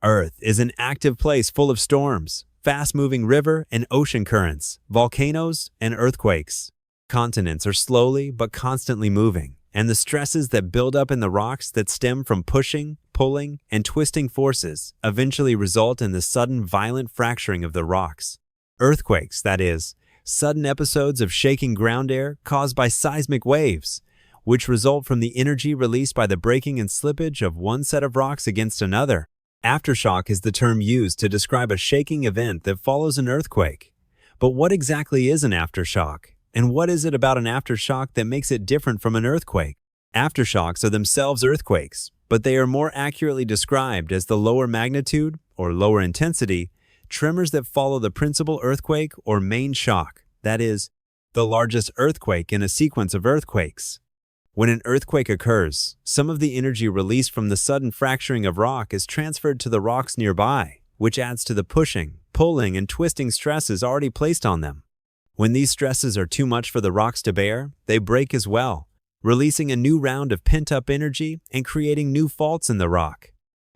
Earth is an active place full of storms, fast-moving river and ocean currents, volcanoes, and earthquakes. Continents are slowly but constantly moving, and the stresses that build up in the rocks that stem from pushing, pulling, and twisting forces eventually result in the sudden violent fracturing of the rocks. Earthquakes, that is, sudden episodes of shaking ground air caused by seismic waves, which result from the energy released by the breaking and slippage of one set of rocks against another. Aftershock is the term used to describe a shaking event that follows an earthquake. But what exactly is an aftershock? And what is it about an aftershock that makes it different from an earthquake? Aftershocks are themselves earthquakes, but they are more accurately described as the lower magnitude, or lower intensity, tremors that follow the principal earthquake or main shock, that is, the largest earthquake in a sequence of earthquakes. When an earthquake occurs, some of the energy released from the sudden fracturing of rock is transferred to the rocks nearby, which adds to the pushing, pulling, and twisting stresses already placed on them. When these stresses are too much for the rocks to bear, they break as well, releasing a new round of pent-up energy and creating new faults in the rock.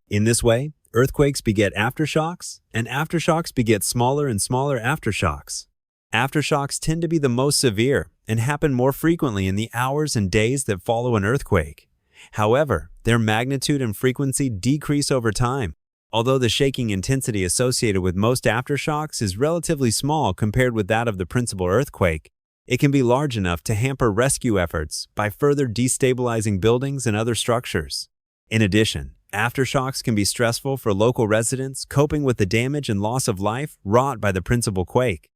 In this way, earthquakes beget aftershocks, and aftershocks beget smaller and smaller aftershocks. Aftershocks tend to be the most severe and happen more frequently in the hours and days that follow an earthquake. However, their magnitude and frequency decrease over time. Although the shaking intensity associated with most aftershocks is relatively small compared with that of the principal earthquake, it can be large enough to hamper rescue efforts by further destabilizing buildings and other structures. In addition, aftershocks can be stressful for local residents coping with the damage and loss of life wrought by the principal quake.